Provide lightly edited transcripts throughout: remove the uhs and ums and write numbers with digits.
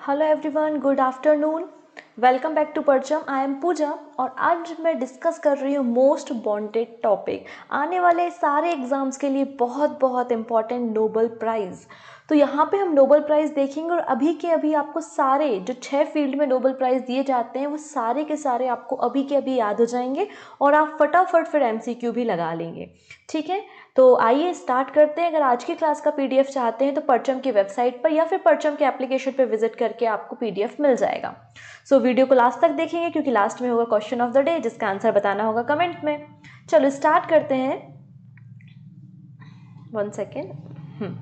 Hello everyone, good afternoon. Welcome back to Parcham. I M पूजा और आज मैं डिस्कस कर रही हूँ मोस्ट वांटेड टॉपिक, आने वाले सारे एग्जाम्स के लिए बहुत बहुत इम्पॉर्टेंट, नोबेल प्राइज़। तो यहाँ पे हम नोबेल प्राइज़ देखेंगे और अभी के अभी आपको सारे जो 6 फील्ड में नोबेल प्राइज़ दिए जाते हैं वो सारे के सारे आपको अभी के अभी याद हो जाएंगे और आप फटाफट फिर MCQ भी लगा लेंगे। ठीक है, तो आइए स्टार्ट करते हैं। अगर आज की क्लास का PDF चाहते हैं तो परचम की वेबसाइट पर या फिर परचम के एप्लीकेशन पर विजिट करके आपको PDF मिल जाएगा। सो वीडियो को लास्ट तक देखेंगे क्योंकि लास्ट में होगा क्वेश्चन ऑफ द डे जिसका आंसर बताना होगा कमेंट में। चलो स्टार्ट करते हैं। 1 सेकेंड।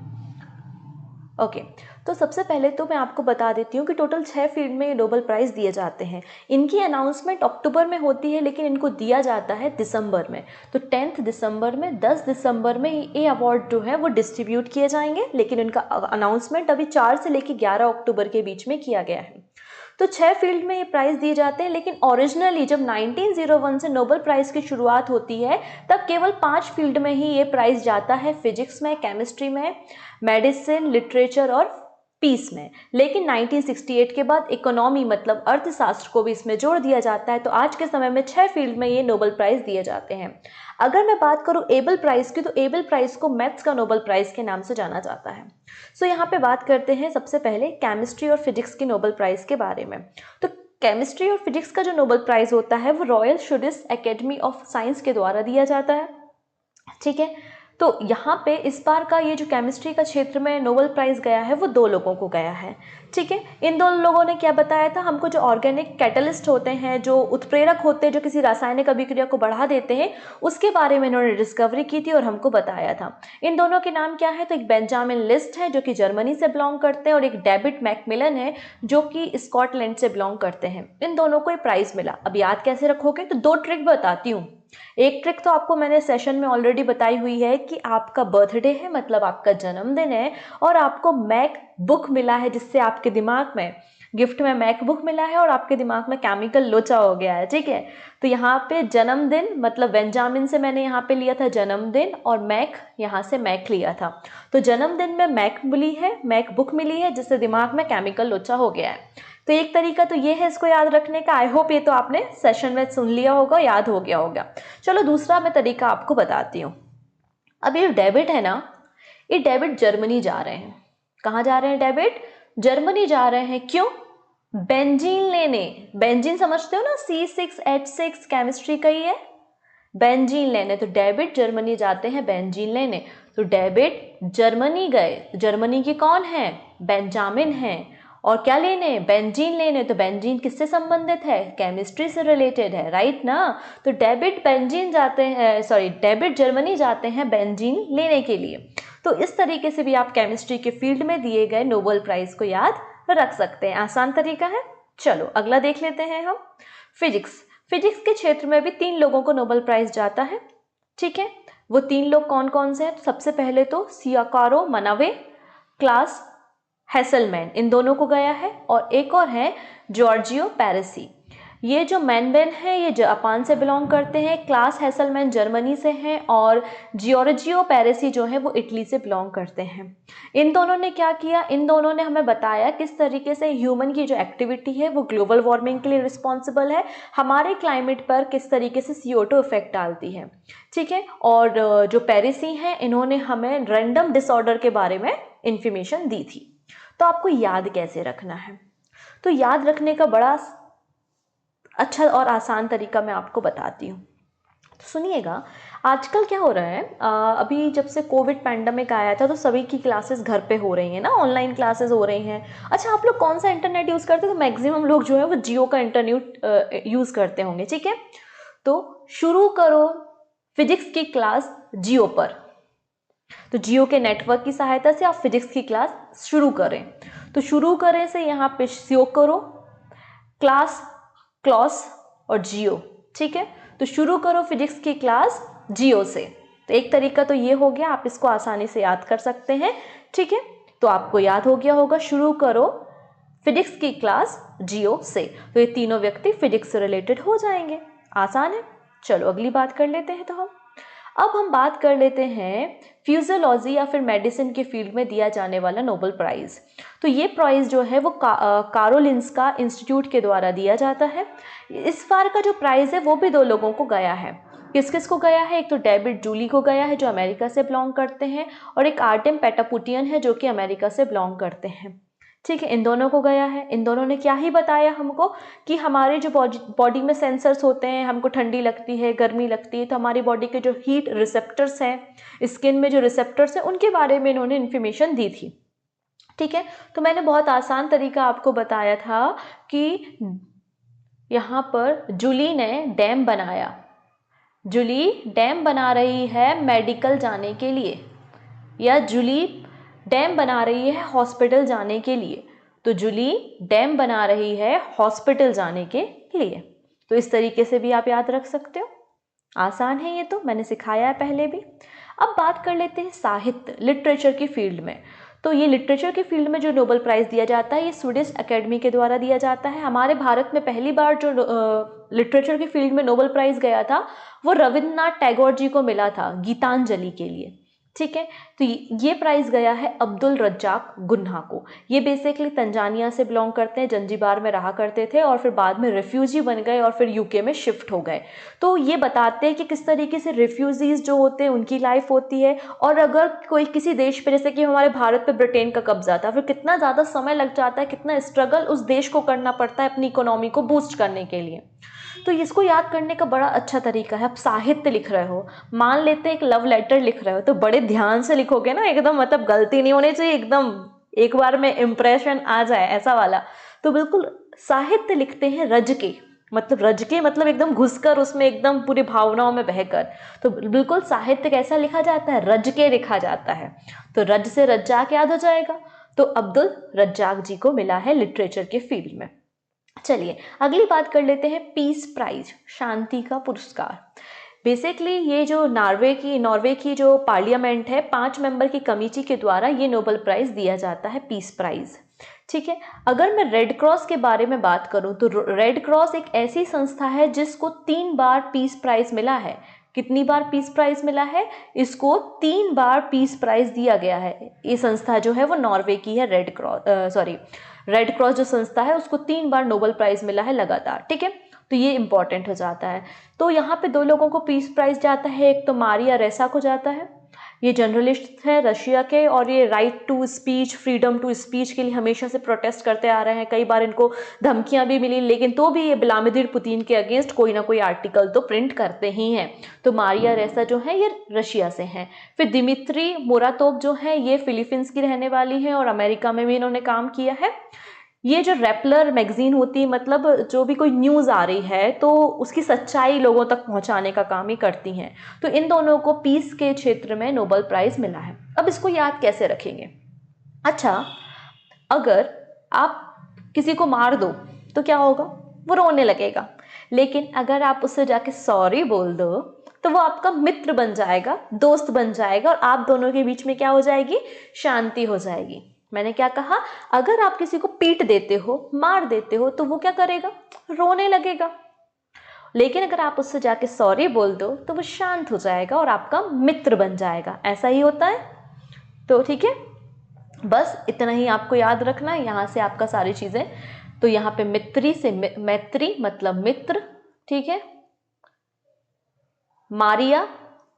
ओके, तो सबसे पहले तो मैं आपको बता देती हूँ कि टोटल 6 फील्ड में ये नोबेल प्राइज़ दिए जाते हैं। इनकी अनाउंसमेंट अक्टूबर में होती है लेकिन इनको दिया जाता है दिसंबर में। तो 10 दिसंबर में, 10 दिसंबर में ये अवार्ड जो है वो डिस्ट्रीब्यूट किए जाएंगे, लेकिन इनका अनाउंसमेंट अभी 4 से लेकर 11 अक्टूबर के बीच में किया गया है। तो 6 फील्ड में ये प्राइज़ दिए जाते हैं, लेकिन ओरिजिनली जब 1901 से नोबेल प्राइज़ की शुरुआत होती है तब केवल 5 फील्ड में ही ये प्राइज़ जाता है, फिजिक्स में, केमिस्ट्री में, मेडिसिन, लिटरेचर और पीस में। लेकिन 1968 के बाद इकोनॉमी मतलब अर्थशास्त्र को भी इसमें जोड़ दिया जाता है। तो आज के समय में 6 फील्ड में ये नोबेल प्राइज़ दिए जाते हैं। अगर मैं बात करूं एबल प्राइज़ की, तो एबल प्राइज़ को मैथ्स का नोबेल प्राइज़ के नाम से जाना जाता है। सो यहाँ पे बात करते हैं सबसे पहले केमिस्ट्री और फिजिक्स के नोबेल प्राइज़ के बारे में। तो केमिस्ट्री और फिजिक्स का जो नोबेल प्राइज़ होता है वो royal Swedish academy of science के द्वारा दिया जाता है। ठीक है, तो यहाँ पे इस बार का ये जो केमिस्ट्री का क्षेत्र में नोबेल प्राइज़ गया है वो 2 लोगों को गया है। ठीक है, इन 2 लोगों ने क्या बताया था हमको, जो ऑर्गेनिक कैटलिस्ट होते हैं, जो उत्प्रेरक होते हैं, जो किसी रासायनिक अभिक्रिया को बढ़ा देते हैं, उसके बारे में इन्होंने डिस्कवरी की थी और हमको बताया था। इन दोनों के नाम क्या है, तो एक बेंजामिन लिस्ट है जो कि जर्मनी से बिलोंग करते हैं और एक डेविड मैकमिलन है जो कि स्कॉटलैंड से बिलोंग करते हैं। इन दोनों को ये प्राइज़ मिला। अब याद कैसे रखोगे, तो 2 ट्रिक बताती हूँ। एक ट्रिक तो आपको मैंने सेशन में ऑलरेडी बताई हुई है कि आपका बर्थडे है मतलब आपका जन्मदिन है और आपको मैक बुक मिला है, जिससे आपके दिमाग में गिफ्ट में मैक बुक मिला है और आपके दिमाग में केमिकल लोचा हो गया है। ठीक है, तो यहाँ पे जन्मदिन मतलब बेंजामिन से मैंने यहाँ पे लिया था जन्मदिन और मैक यहाँ से मैक लिया था। तो जन्मदिन में मैक मिली है, मैक बुक मिली है, जिससे दिमाग में केमिकल लोचा हो गया है। तो एक तरीका तो ये है इसको याद रखने का। आई होप ये तो आपने सेशन में सुन लिया होगा, याद हो गया होगा। चलो दूसरा मैं तरीका आपको बताती हूँ। अब ये डेविड है ना, ये डेविड जर्मनी जा रहे हैं। कहाँ जा रहे हैं डेविड? जर्मनी जा रहे हैं। क्यों? बेंजीन लेने। बेंजीन समझते हो ना, C6H6 केमिस्ट्री का ही है, बेंजीन लेने। तो डेविड जर्मनी जाते हैं बेंजीन लेने। तो डेविड जर्मनी गए, जर्मनी के कौन है? बेंजामिन है। और क्या लेने? बेंजीन लेने। तो बेंजीन किससे संबंधित है? केमिस्ट्री से रिलेटेड है, राइट ना। तो डेविड बेंजीन जाते हैं, डेविड जर्मनी जाते हैं बेंजीन लेने के लिए। तो इस तरीके से भी आप केमिस्ट्री के फील्ड में दिए गए नोबेल प्राइज को याद रख सकते हैं। आसान तरीका है। चलो अगला देख लेते हैं हम। फिजिक्स। फिजिक्स के क्षेत्र में भी 3 लोगों को नोबेल प्राइज जाता है। ठीक है, वो 3 लोग कौन कौन से हैं? तो सबसे पहले तो सियाकारो मनावे, क्लास हैसलमैन, इन दोनों को गया है। और एक और है जॉर्जियो पैरेसी। ये जो मैनवेन है ये जापान से बिलोंग करते हैं, क्लास हैसलमैन जर्मनी से हैं और जियोर्जियो पैरेसी जो है वो इटली से बिलोंग करते हैं। इन दोनों ने क्या किया? इन दोनों ने हमें बताया किस तरीके से ह्यूमन की जो एक्टिविटी है वो ग्लोबल वार्मिंग के लिए रिस्पॉन्सिबल है, हमारे क्लाइमेट पर किस तरीके से CO2 इफेक्ट डालती है। ठीक है, और जो पैरेसी हैं इन्होंने हमें रैंडम डिसऑर्डर के बारे में इंफॉर्मेशन दी थी। तो आपको याद कैसे रखना है? तो याद रखने का बड़ा अच्छा और आसान तरीका मैं आपको बताती हूँ। तो सुनिएगा, आजकल क्या हो रहा है, अभी जब से कोविड पैंडमिक आया था तो सभी की क्लासेस घर पे हो रही हैं ना, ऑनलाइन क्लासेस हो रही हैं। अच्छा, आप लोग कौन सा इंटरनेट यूज़ करते हैं? तो मैक्सिमम लोग जो है वो जियो का इंटरनेट यूज़ करते होंगे। ठीक है, तो शुरू करो फिजिक्स की क्लास जियो पर। तो जियो के नेटवर्क की सहायता से आप फिजिक्स की क्लास शुरू करें। तो शुरू करें से यहाँ पे शो करो क्लास, क्लॉस और जियो। ठीक है, तो शुरू करो फिजिक्स की क्लास जियो से। तो एक तरीका तो ये हो गया, आप इसको आसानी से याद कर सकते हैं। ठीक है, तो आपको याद हो गया होगा, शुरू करो फिजिक्स की क्लास जियो से। तो ये तीनों व्यक्ति फिजिक्स से रिलेटेड हो जाएंगे। आसान है। चलो अगली बात कर लेते हैं। तो हम अब हम बात कर लेते हैं फिजियोलॉजी या फिर मेडिसिन के फील्ड में दिया जाने वाला नोबेल प्राइज़। तो ये प्राइज़ जो है वो कारोलिंस्का इंस्टीट्यूट के द्वारा दिया जाता है। इस बार का जो प्राइज़ है वो भी 2 लोगों को गया है। किस किस को गया है? एक तो डेविड जूली को गया है जो अमेरिका से बिलोंग करते हैं, और एक आर्टेम पेटापुटियन है जो कि अमेरिका से बिलोंग करते हैं। ठीक है, इन दोनों को गया है। इन दोनों ने क्या ही बताया हमको कि हमारे जो बॉडी में सेंसर्स होते हैं, हमको ठंडी लगती है, गर्मी लगती है, तो हमारी बॉडी के जो हीट रिसेप्टर्स हैं, स्किन में जो रिसेप्टर्स हैं, उनके बारे में इन्होंने इन्फॉर्मेशन दी थी। ठीक है, तो मैंने बहुत आसान तरीका आपको बताया था कि यहाँ पर जूली ने डैम बनाया। जूली डैम बना रही है मेडिकल जाने के लिए, या जूली डैम बना रही है हॉस्पिटल जाने के लिए। तो जूली डैम बना रही है हॉस्पिटल जाने के लिए। तो इस तरीके से भी आप याद रख सकते हो, आसान है ये, तो मैंने सिखाया है पहले भी। अब बात कर लेते हैं साहित्य, लिटरेचर की फील्ड में। तो ये लिटरेचर की फील्ड में जो नोबेल प्राइज़ दिया जाता है ये स्वीडिश एकेडमी के द्वारा दिया जाता है। हमारे भारत में पहली बार जो लिटरेचर की फील्ड में नोबेल प्राइज़ गया था वो रविन्द्रनाथ टैगोर जी को मिला था गीतांजलि के लिए। ठीक है, तो ये प्राइज़ गया है अब्दुल रज्जाक गुन्हा को। ये बेसिकली तंजानिया से बिलोंग करते हैं, जंजीबार में रहा करते थे और फिर बाद में रिफ्यूजी बन गए और फिर यूके में शिफ्ट हो गए। तो ये बताते हैं कि किस तरीके से रिफ्यूजीज़ जो होते हैं उनकी लाइफ होती है, और अगर कोई किसी देश पे, जैसे कि हमारे भारत पे ब्रिटेन का कब्जा था, फिर कितना ज़्यादा समय लग जाता है, कितना स्ट्रगल उस देश को करना पड़ता है अपनी इकोनॉमी को बूस्ट करने के लिए। तो इसको याद करने का बड़ा अच्छा तरीका है। आप साहित्य लिख रहे हो, मान लेते हैं एक लव लेटर लिख रहे हो, तो बड़े ध्यान से लिखोगे ना, एकदम मतलब गलती नहीं होनी चाहिए, एकदम एक बार में इम्प्रेशन आ जाए ऐसा वाला। तो बिल्कुल साहित्य लिखते हैं रज के, मतलब रज के मतलब एकदम घुसकर उसमें, एकदम पूरी भावनाओं में बहकर। तो बिल्कुल साहित्य कैसा लिखा जाता है? रज के लिखा जाता है। तो रज से रज्जाक याद हो जाएगा। तो अब्दुल रज्जाक जी को मिला है लिटरेचर के फील्ड में। चलिए अगली बात कर लेते हैं पीस प्राइज, शांति का पुरस्कार। बेसिकली ये जो नॉर्वे की जो पार्लियामेंट है, 5 मेंबर की कमेटी के द्वारा ये नोबेल प्राइज दिया जाता है, पीस प्राइज। ठीक है, अगर मैं रेड क्रॉस के बारे में बात करूं तो रेड क्रॉस एक ऐसी संस्था है जिसको 3 बार पीस प्राइज मिला है। कितनी बार पीस प्राइज मिला है? इसको 3 बार पीस प्राइज दिया गया है। ये संस्था जो है वो नॉर्वे की है, रेड क्रॉस जो संस्था है उसको 3 बार नोबेल प्राइज मिला है लगातार। ठीक है, तो ये इंपॉर्टेंट हो जाता है। तो यहाँ पे 2 लोगों को पीस प्राइज जाता है, एक तो मारिया रेसा को जाता है, ये जर्नलिस्ट हैं रशिया के, और ये right to speech, freedom to speech के लिए हमेशा से प्रोटेस्ट करते आ रहे हैं। कई बार इनको धमकियां भी मिली, लेकिन तो भी ये व्लादिमीर पुतिन के अगेंस्ट कोई ना कोई आर्टिकल तो प्रिंट करते ही हैं। तो मारिया रेसा जो है ये रशिया से हैं। फिर दिमित्री मुरातोव जो है ये फिलीपींस की रहने वाली हैं और अमेरिका में भी इन्होंने काम किया है। ये जो रेपलर मैगजीन होती है, मतलब जो भी कोई न्यूज़ आ रही है तो उसकी सच्चाई लोगों तक पहुंचाने का काम ही करती हैं। तो इन दोनों को पीस के क्षेत्र में नोबेल प्राइज़ मिला है। अब इसको याद कैसे रखेंगे? अच्छा, अगर आप किसी को मार दो तो क्या होगा? वो रोने लगेगा। लेकिन अगर आप उससे जाके सॉरी बोल दो तो वो आपका मित्र बन जाएगा, दोस्त बन जाएगा, और आप दोनों के बीच में क्या हो जाएगी? शांति हो जाएगी। मैंने क्या कहा? अगर आप किसी को पीट देते हो, मार देते हो, तो वो क्या करेगा? रोने लगेगा। लेकिन अगर आप उससे जाके सॉरी बोल दो तो वो शांत हो जाएगा और आपका मित्र बन जाएगा। ऐसा ही होता है। तो ठीक है, बस इतना ही आपको याद रखना है। यहाँ से आपका सारी चीज़ें, तो यहाँ पे मित्री से मैत्री मतलब मित्र, ठीक है, मारिया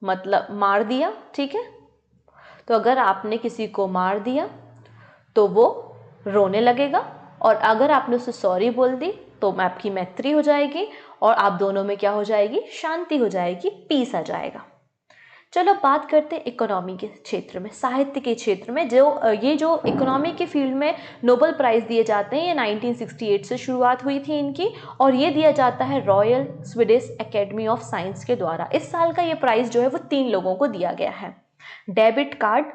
मतलब मार दिया। ठीक है, तो अगर आपने किसी को मार दिया तो वो रोने लगेगा, और अगर आपने उसे सॉरी बोल दी तो आपकी मैत्री हो जाएगी और आप दोनों में क्या हो जाएगी? शांति हो जाएगी, पीस आ जाएगा। चलो बात करते हैं इकोनॉमी के क्षेत्र में, साहित्य के क्षेत्र में। ये जो इकोनॉमी के फील्ड में नोबेल प्राइज़ दिए जाते हैं, ये 1968 से शुरुआत हुई थी इनकी, और ये दिया जाता है royal Swedish academy of science के द्वारा। इस साल का ये प्राइज़ जो है वो 3 लोगों को दिया गया है। डेबिट कार्ड,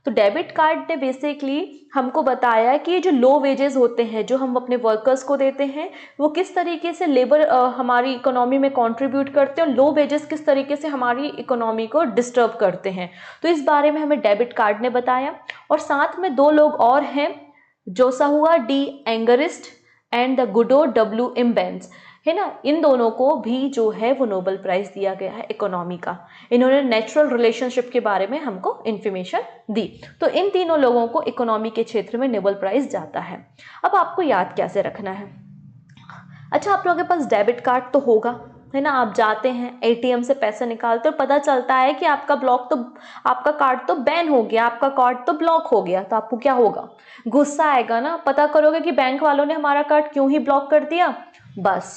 तो डेबिट कार्ड ने बेसिकली हमको बताया कि ये जो लो वेजेस होते हैं जो हम अपने वर्कर्स को देते हैं, वो किस तरीके से लेबर हमारी इकोनॉमी में कंट्रीब्यूट करते हैं, और लो वेजेस किस तरीके से हमारी इकोनॉमी को डिस्टर्ब करते हैं। तो इस बारे में हमें डेबिट कार्ड ने बताया। और साथ में 2 लोग और हैं, Joshua D Angrist and the Guido W Imbens. है ना, इन दोनों को भी जो है वो नोबेल प्राइज दिया गया है इकोनॉमी का। इन्होंने नेचुरल रिलेशनशिप के बारे में हमको इन्फॉर्मेशन दी। तो इन तीनों लोगों को इकोनॉमी के क्षेत्र में नोबेल प्राइज जाता है। अब आपको याद कैसे रखना है? अच्छा, आप लोगों के पास डेबिट कार्ड तो होगा, है ना, आप जाते हैं एटीएम से पैसे निकालते हो, पता चलता है कि आपका आपका कार्ड तो बैन हो गया, आपका कार्ड तो ब्लॉक हो गया, तो आपको क्या होगा? गुस्सा आएगा ना। पता करोगे कि बैंक वालों ने हमारा कार्ड क्यों ही ब्लॉक कर दिया, बस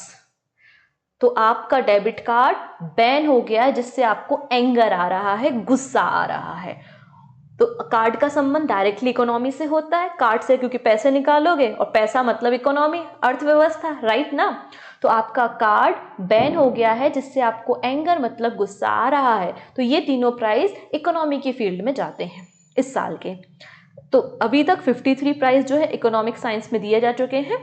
तो आपका डेबिट कार्ड बैन हो गया है, जिससे आपको एंगर आ रहा है, गुस्सा आ रहा है। तो कार्ड का संबंध डायरेक्टली इकोनॉमी से होता है, कार्ड से क्योंकि पैसे निकालोगे, और पैसा मतलब इकोनॉमी, अर्थव्यवस्था, राइट ना। तो आपका कार्ड बैन हो गया है, जिससे आपको एंगर मतलब गुस्सा आ रहा है। तो ये तीनों प्राइज इकोनॉमी की फील्ड में जाते हैं इस साल के। तो अभी तक 53 प्राइज जो है इकोनॉमिक साइंस में दिए जा चुके हैं।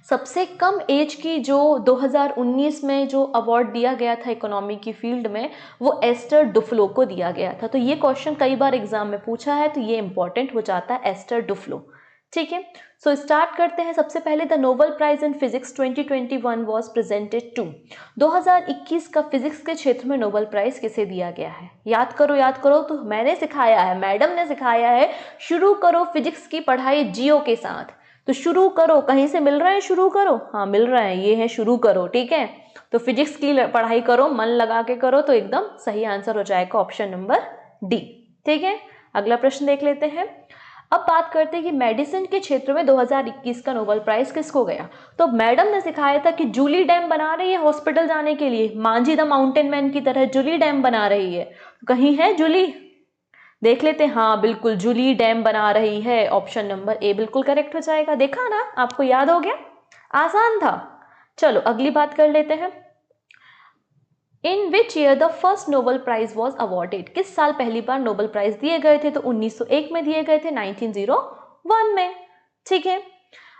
सबसे कम एज की जो 2019 में जो अवार्ड दिया गया था इकोनॉमी की फील्ड में, वो एस्टर डुफ्लो को दिया गया था। तो ये क्वेश्चन कई बार एग्जाम में पूछा है, तो ये इंपॉर्टेंट हो जाता है, एस्टर डुफ्लो। ठीक है, सो स्टार्ट करते हैं। सबसे पहले the Nobel prize in physics 2021 was presented to. 2021 का फिजिक्स के क्षेत्र में नोबेल प्राइज किसे दिया गया है? याद करो। तो मैंने सिखाया है, मैडम ने सिखाया है, शुरू करो फिजिक्स की पढ़ाई जियो के साथ। तो शुरू करो, कहीं से मिल रहा है शुरू करो? हाँ मिल रहा है, ये है शुरू करो। ठीक है, तो फिजिक्स की पढ़ाई करो, मन लगा के करो, तो एकदम सही आंसर हो जाएगा ऑप्शन नंबर डी। ठीक है, अगला प्रश्न देख लेते हैं। अब बात करते हैं कि मेडिसिन के क्षेत्र में 2021 का नोबेल प्राइज किसको गया? तो मैडम ने सिखाया था कि जूली डैम बना रही है हॉस्पिटल जाने के लिए, मांझी द माउंटेन मैन की तरह जूली डैम बना रही है। कहीं है जूली? देख लेते हैं। हाँ बिल्कुल, जूली डैम बना रही है, ऑप्शन नंबर ए बिल्कुल करेक्ट हो जाएगा। देखा ना, आपको याद हो गया, आसान था। चलो अगली बात कर लेते हैं। In which year the first Nobel prize was awarded? किस साल पहली बार नोबेल प्राइज दिए गए थे? तो 1901 में दिए गए थे, 1901 में। ठीक है,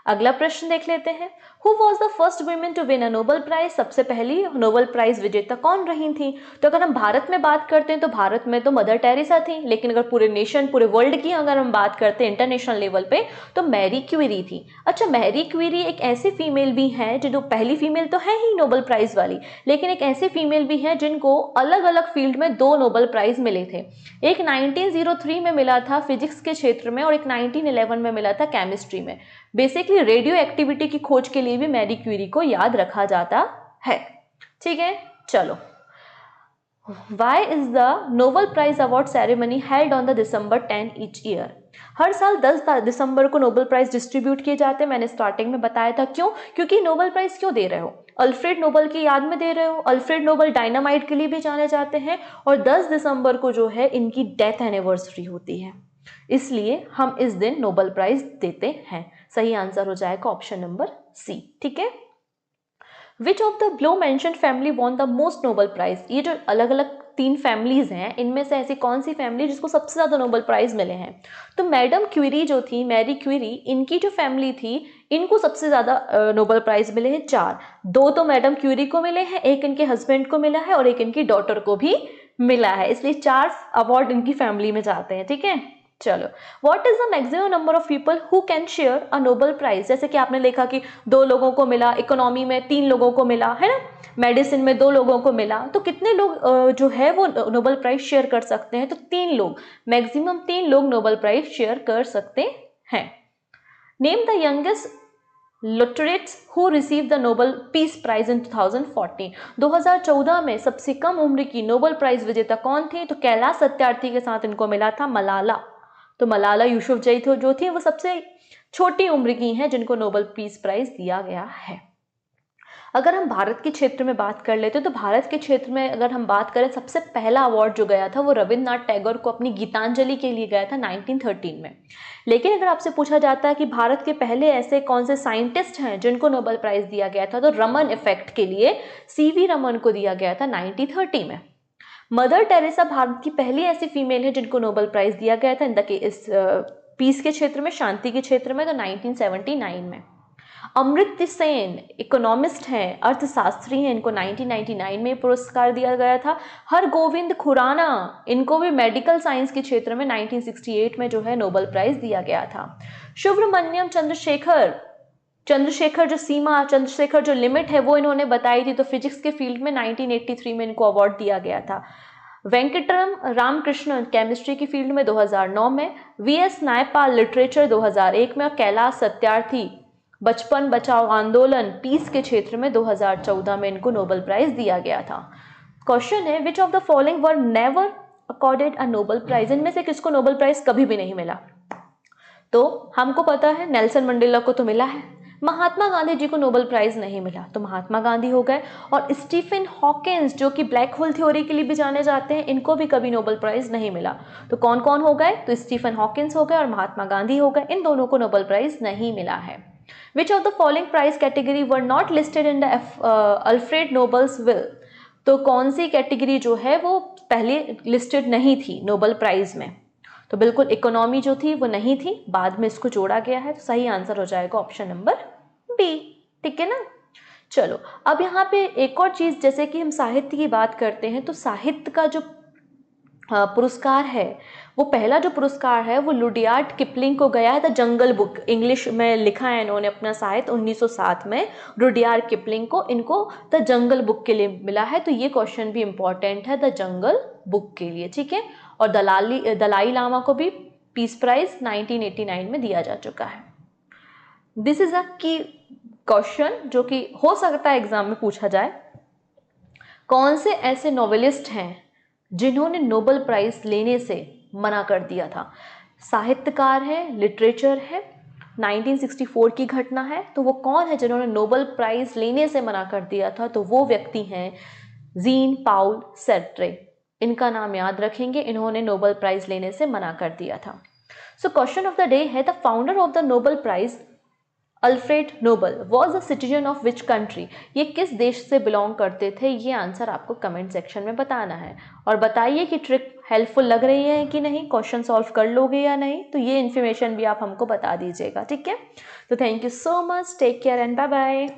अगला प्रश्न देख लेते हैं। Who was the first women to win a Nobel prize? सबसे पहली नोबेल प्राइज विजेता कौन रही थी? तो अगर हम भारत में बात करते हैं तो भारत में तो मदर टेरेसा थी, लेकिन अगर पूरे नेशन, पूरे वर्ल्ड की अगर हम बात करते हैं इंटरनेशनल लेवल पे, तो मैरी क्यूरी थी। अच्छा, मैरी क्यूरी एक ऐसी फीमेल भी है जो पहली फीमेल तो है ही नोबेल प्राइज वाली, लेकिन एक ऐसी फीमेल भी है जिनको अलग अलग फील्ड में 2 नोबेल प्राइज मिले थे। एक 1903 में मिला था फिजिक्स के क्षेत्र में, और एक 1911 में मिला था केमिस्ट्री में। बेसिकली रेडियो एक्टिविटी की खोज के लिए भी मैरी क्यूरी को याद रखा जाता है। ठीक है, चलो। Why is the Nobel Prize Award ceremony held on the December 10 each year? हर साल 10 दिसंबर को नोबेल प्राइज डिस्ट्रीब्यूट किए जाते हैं। मैंने स्टार्टिंग में बताया था क्यों, क्योंकि नोबेल प्राइज क्यों दे रहे हो? अल्फ्रेड नोबेल की याद में दे रहे हो। अल्फ्रेड नोबेल डायनामाइट के लिए भी जाने जाते हैं, और 10 दिसंबर को जो है इनकी डेथ एनिवर्सरी होती है, इसलिए हम इस दिन नोबेल प्राइज देते हैं। सही आंसर हो जाएगा ऑप्शन नंबर सी। ठीक है, which of the below mentioned family won the most Nobel prize? ये जो अलग अलग 3 फैमिलीज हैं, इनमें से ऐसी कौन सी फैमिली जिसको सबसे ज्यादा नोबेल प्राइज मिले हैं? तो मैडम क्यूरी जो थी, मैरी क्यूरी, इनकी जो फैमिली थी, इनको सबसे ज्यादा नोबेल प्राइज मिले हैं 4। 2 तो मैडम क्यूरी को मिले हैं, एक इनके हस्बैंड को मिला है, और एक इनकी डॉटर को भी मिला है, इसलिए 4 अवार्ड इनकी फैमिली में जाते हैं। ठीक है, चलो। What is the maximum number of people who can share a Nobel prize? जैसे कि आपने लिखा कि 2 लोगों को मिला, इकोनॉमी में 3 लोगों को मिला, है ना, मेडिसिन में 2 लोगों को मिला, तो कितने लोग जो है वो नोबेल प्राइज शेयर कर सकते हैं? तो 3 लोग, मैक्सिमम 3 लोग नोबेल प्राइज शेयर कर सकते हैं। Name the youngest laureates who received the Nobel Peace Prize in 2014? 2014 में सबसे कम उम्र की नोबेल प्राइज विजेता कौन थी? तो कैलाश सत्यार्थी के साथ इनको मिला था मलाला। तो मलाला यूसुफजई जो थी वो सबसे छोटी उम्र की हैं जिनको नोबेल पीस प्राइज दिया गया है। अगर हम भारत के क्षेत्र में बात कर लेते तो भारत के क्षेत्र में अगर हम बात करें, सबसे पहला अवार्ड जो गया था वो रविन्द्रनाथ टैगोर को अपनी गीतांजलि के लिए गया था 1913 में। लेकिन अगर आपसे पूछा जाता है कि भारत के पहले ऐसे कौन से साइंटिस्ट हैं जिनको नोबेल प्राइज दिया गया था, तो रमन इफेक्ट के लिए सीवी रमन को दिया गया था 1930 में। मदर टेरेसा भारत की पहली ऐसी फीमेल है जिनको नोबेल प्राइज दिया गया था इस पीस के क्षेत्र में, शांति के क्षेत्र में, तो 1979 में। अमृत्य सेन इकोनॉमिस्ट हैं, अर्थशास्त्री हैं, इनको 1999 में पुरस्कार दिया गया था। हरगोविंद खुराना, इनको भी मेडिकल साइंस के क्षेत्र में 1968 में जो है नोबेल प्राइज दिया गया था। सुब्रमण्यम चंद्रशेखर चंद्रशेखर जो सीमा, चंद्रशेखर जो लिमिट है वो इन्होंने बताई थी, तो फिजिक्स के फील्ड में 1983 में इनको अवार्ड दिया गया था। वेंकटरम रामकृष्णन केमिस्ट्री की फील्ड में 2009 में, वीएस नायपाल लिटरेचर 2001 में, और कैलाश सत्यार्थी बचपन बचाओ आंदोलन पीस के क्षेत्र में 2014 में इनको नोबेल प्राइज दिया गया था। क्वेश्चन है which of the following were never accorded a Nobel prize, इनमें से किसको नोबेल प्राइज कभी भी नहीं मिला? तो हमको पता है नेल्सन मंडेला को तो मिला है, महात्मा गांधी जी को नोबेल प्राइज नहीं मिला, तो महात्मा गांधी हो गए। और स्टीफन हॉकिंस जो कि ब्लैक होल थ्योरी के लिए भी जाने जाते हैं, इनको भी कभी नोबेल प्राइज नहीं मिला। तो कौन कौन हो गए? तो स्टीफन हॉकिंस हो गए और महात्मा गांधी हो गए, इन दोनों को नोबेल प्राइज नहीं मिला है। Which of the following prize category were not listed in the Alfred Nobel's will, तो कौन सी कैटेगरी जो है वो पहले लिस्टेड नहीं थी नोबेल प्राइज में? तो बिल्कुल इकोनॉमी जो थी वो नहीं थी, बाद में इसको जोड़ा गया है, तो सही आंसर हो जाएगा ऑप्शन नंबर बी। ठीक है ना। चलो अब यहाँ पे एक और चीज, जैसे कि हम साहित्य की बात करते हैं, तो साहित्य का जो पुरस्कार है, वो पहला जो पुरस्कार है वो लुडियार्ड किपलिंग को गया है। द जंगल बुक, इंग्लिश में लिखा है इन्होंने अपना साहित्य 1907 में, रुडियार्ड किपलिंग को, इनको द जंगल बुक के लिए मिला है। तो ये क्वेश्चन भी इंपॉर्टेंट है द जंगल बुक के लिए। ठीक है। और दलाई लामा को भी पीस प्राइज 1989 में दिया जा चुका है। दिस इज अ की क्वेश्चन जो कि हो सकता है एग्जाम में पूछा जाए। कौन से ऐसे नॉवेलिस्ट हैं जिन्होंने नोबेल प्राइज लेने से मना कर दिया था? साहित्यकार है, लिटरेचर है, 1964 की घटना है, तो वो कौन है जिन्होंने नोबेल प्राइज लेने से मना कर दिया था? तो वो व्यक्ति हैं जीन पाउल सार्त्रे। इनका नाम याद रखेंगे, इन्होंने नोबेल प्राइज लेने से मना कर दिया था। So question of the day है the founder of the Nobel prize Alfred Nobel was a citizen of which country, ये किस देश से बिलोंग करते थे? ये आंसर आपको कमेंट सेक्शन में बताना है। और बताइए कि ट्रिक हेल्पफुल लग रही है कि नहीं, क्वेश्चन सॉल्व कर लोगे या नहीं, तो ये इन्फॉर्मेशन भी आप हमको बता दीजिएगा। ठीक है। तो thank you so much, take care and bye bye.